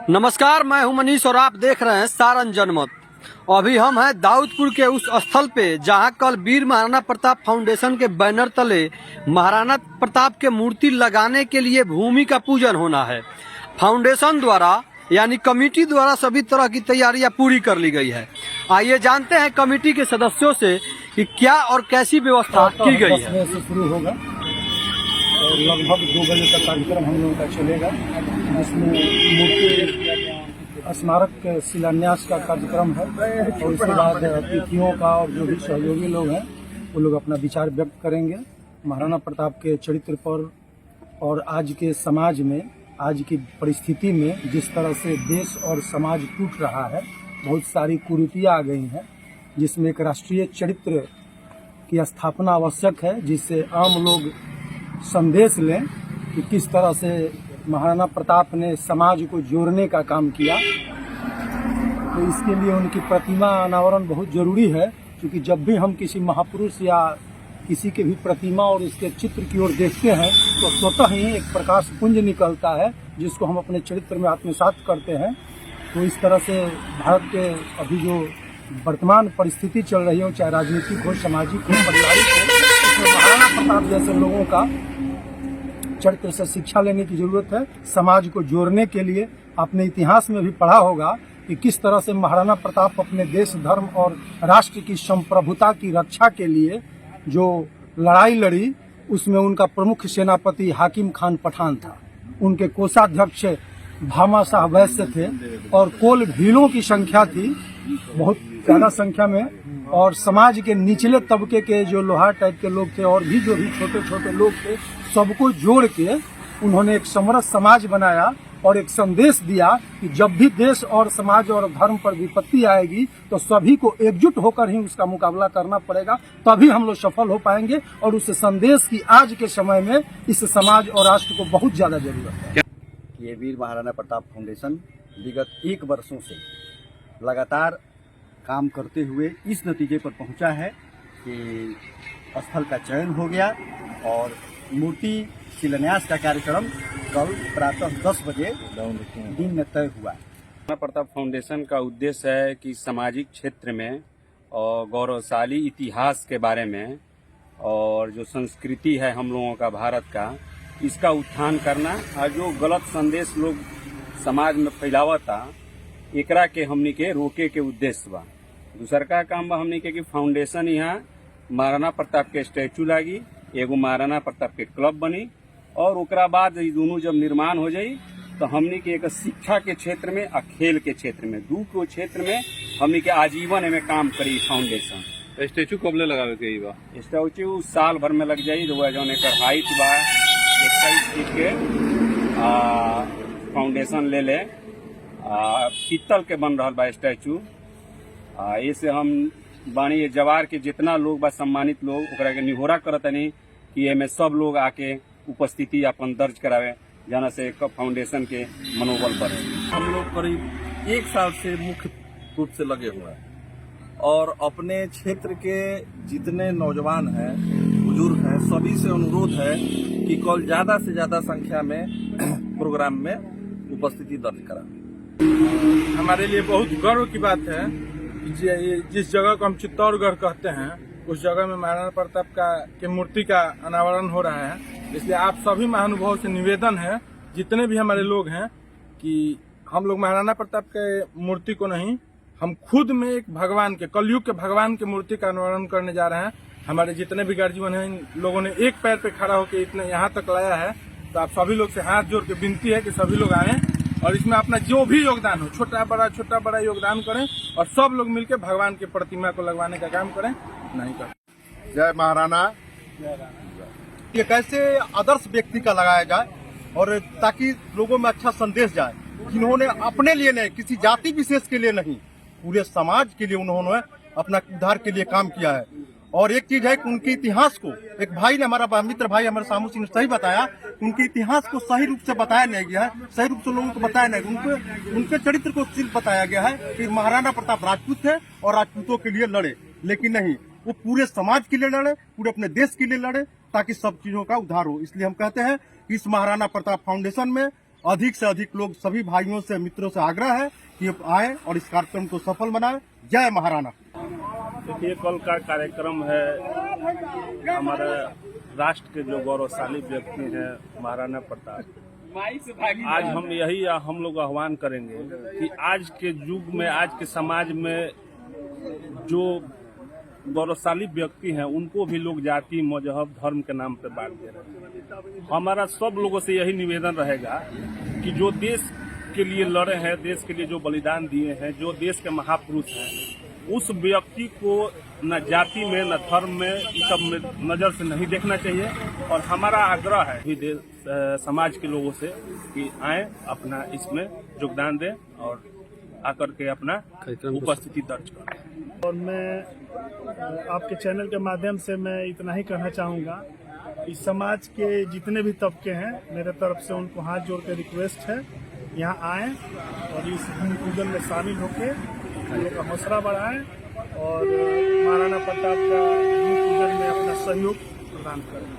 नमस्कार, मैं हूं मनीष और आप देख रहे हैं सारण जनमत। अभी हम हैं दाऊदपुर के उस स्थल पे जहां कल वीर महाराणा प्रताप फाउंडेशन के बैनर तले महाराणा प्रताप के मूर्ति लगाने के लिए भूमि का पूजन होना है। फाउंडेशन द्वारा यानी कमेटी द्वारा सभी तरह की तैयारियां पूरी कर ली गई है। आइए जानते हैं कमेटी के सदस्यों से कि क्या और कैसी व्यवस्था की गई है। शुरू होगा और लगभग 2 बजे तक कार्यक्रम हम लोगों का चलेगा, जिसमें मूर्ति स्मारक शिलान्यास का कार्यक्रम है और उसके बाद अतिथियों का और जो भी सहयोगी लोग हैं वो लोग अपना विचार व्यक्त करेंगे महाराणा प्रताप के चरित्र पर और आज के समाज में, आज की परिस्थिति में जिस तरह से देश और समाज टूट रहा है, बहुत सारी कुरीतियाँ आ गई हैं, जिसमें एक राष्ट्रीय चरित्र की स्थापना आवश्यक है, जिससे आम लोग संदेश लें कि किस तरह से महाराणा प्रताप ने समाज को जोड़ने का काम किया। तो इसके लिए उनकी प्रतिमा अनावरण बहुत जरूरी है, क्योंकि जब भी हम किसी महापुरुष या किसी के भी प्रतिमा और उसके चित्र की ओर देखते हैं तो स्वतः ही एक प्रकाश पुंज निकलता है, जिसको हम अपने चरित्र में आत्मसात करते हैं। तो इस तरह से भारत के अभी जो वर्तमान परिस्थिति चल रही हो, चाहे राजनीतिक हो, सामाजिक हो, पारिवारिक हो, इसमें महाराणा प्रताप जैसे लोगों का चरित्र से शिक्षा लेने की जरूरत है। समाज को जोड़ने के लिए आपने इतिहास में भी पढ़ा होगा कि किस तरह से महाराणा प्रताप अपने देश, धर्म और राष्ट्र की संप्रभुता की रक्षा के लिए जो लड़ाई लड़ी, उसमें उनका प्रमुख सेनापति हाकिम खान पठान था, उनके कोषाध्यक्ष भामा शाह वैश्य थे और कोल भीलों की संख्या थी बहुत ज्यादा संख्या में, और समाज के निचले तबके के जो लोहार टाइप के लोग थे और भी जो भी छोटे छोटे लोग थे, सबको जोड़ के उन्होंने एक समरस समाज बनाया और एक संदेश दिया कि जब भी देश और समाज और धर्म पर विपत्ति आएगी तो सभी को एकजुट होकर ही उसका मुकाबला करना पड़ेगा, तभी हम लोग सफल हो पाएंगे। और उस संदेश की आज के समय में इस समाज और राष्ट्र को बहुत ज्यादा जरूरत है। ये वीर महाराणा प्रताप फाउंडेशन विगत 1 वर्षों से लगातार काम करते हुए इस नतीजे पर पहुंचा है कि स्थल का चयन हो गया और मूर्ति शिलान्यास का कार्यक्रम कल प्रातः 10 बजे दिन में तय हुआ। महाराणा प्रताप फाउंडेशन का उद्देश्य है कि सामाजिक क्षेत्र में और गौरवशाली इतिहास के बारे में और जो संस्कृति है हम लोगों का भारत का, इसका उत्थान करना और जो गलत संदेश लोग समाज में फैलावता एकरा के हमनी के रोके के उद्देश्य बा। दूसर का काम बा हमनी के कि फाउंडेशन यहाँ महाराणा प्रताप के स्टैचू लागी, एगो महाराणा प्रताप के क्लब बनी और ओकरा बाद ये दोनों जब निर्माण हो जाई तो हमनी के एक शिक्षा के क्षेत्र में और खेल के क्षेत्र में, 2 को क्षेत्र में हमनी के आजीवन में काम करी फाउंडेशन। स्टैचू कबले लगावे के बा? स्टैचू साल भर में लग जाई। जौन एकर हाइट बा 21 फीट के फाउंडेशन ले पीतल के बन रहा बा स्टैचू। ऐसे हम बानी जवार के जितना लोग बा सम्मानित लोग ओकरा के निहोरा करतनी कि एमे सब लोग आके उपस्थिति अपन दर्ज करावे, जाना से फाउंडेशन के मनोबल बढ़े। हम लोग करीब 1 साल से मुख्य रूप से लगे हुए हैं और अपने क्षेत्र के जितने नौजवान हैं, बुजुर्ग हैं, सभी से अनुरोध है कि कल ज्यादा से ज्यादा संख्या में प्रोग्राम में उपस्थिति दर्ज कराएं। हमारे लिए बहुत गर्व की बात है कि जिस जगह को हम चित्तौड़गढ़ कहते हैं, उस जगह में महाराणा प्रताप के मूर्ति का अनावरण हो रहा है। इसलिए आप सभी महानुभावों से निवेदन है, जितने भी हमारे लोग हैं, कि हम लोग महाराणा प्रताप के मूर्ति को नहीं, हम खुद में एक भगवान के, कलयुग के भगवान के मूर्ति का अनावरण करने जा रहे हैं। हमारे जितने भी गार्जियन हैं, इन लोगों ने एक पैर पे खड़ा होकर इतने यहाँ तक लाया है। तो आप सभी लोग से हाथ जोड़ के विनती है कि सभी लोग आए और इसमें अपना जो भी योगदान हो, छोटा बड़ा योगदान करें और सब लोग मिलकर भगवान की प्रतिमा को लगवाने का काम करें। नहीं कर जय महाराणा। ये कैसे आदर्श व्यक्ति का लगाया जाए और ताकि लोगों में अच्छा संदेश जाए, जिन्होंने अपने लिए नहीं, किसी जाति विशेष के लिए नहीं, पूरे समाज के लिए उन्होंने अपना उद्धार के लिए काम किया है। और एक चीज है कि उनके इतिहास को, एक भाई ने, हमारा मित्र भाई हमारे सामू सिंह ने सही बताया, उनके इतिहास को सही रूप से बताया नहीं गया है, सही रूप से लोगों को बताया नहीं, उनके चरित्र को सिर्फ बताया गया है कि महाराणा प्रताप राजपूत थे और राजपूतों के लिए लड़े, लेकिन नहीं, वो पूरे समाज के लिए लड़े, पूरे अपने देश के लिए लड़े, ताकि सब चीजों का उद्धार हो। इसलिए हम कहते हैं कि इस महाराणा प्रताप फाउंडेशन में अधिक से अधिक लोग सभी भाइयों से मित्रों से आग्रह है कि आए और इस कार्यक्रम को सफल बनाएं। जय महाराणा। देखिए, कल का कार्यक्रम है हमारे राष्ट्र के जो गौरवशाली व्यक्ति हैं महाराणा प्रताप। आज हम लोग आह्वान करेंगे कि आज के युग में, आज के समाज में जो गौरवशाली व्यक्ति हैं उनको भी लोग जाति, मजहब, धर्म के नाम पे बांट दे रहे हैं। हमारा सब लोगों से यही निवेदन रहेगा कि जो देश के लिए लड़े हैं, देश के लिए जो बलिदान दिए हैं, जो देश के महापुरुष हैं, उस व्यक्ति को न जाति में, न धर्म में, इस सब में नजर से नहीं देखना चाहिए। और हमारा आग्रह है भी समाज के लोगों से कि आए, अपना इसमें योगदान दें और आकर के अपना उपस्थिति दर्ज करें। और मैं आपके चैनल के माध्यम से मैं इतना ही कहना चाहूँगा, इस समाज के जितने भी तबके हैं, मेरे तरफ से उनको हाथ जोड़ के रिक्वेस्ट है, यहाँ आएँ और इस भूमि पूजन में शामिल होकर हम लोग का हौसला बढ़ाएं और महाराणा प्रताप का भूमि पूजन में अपना सहयोग प्रदान करें।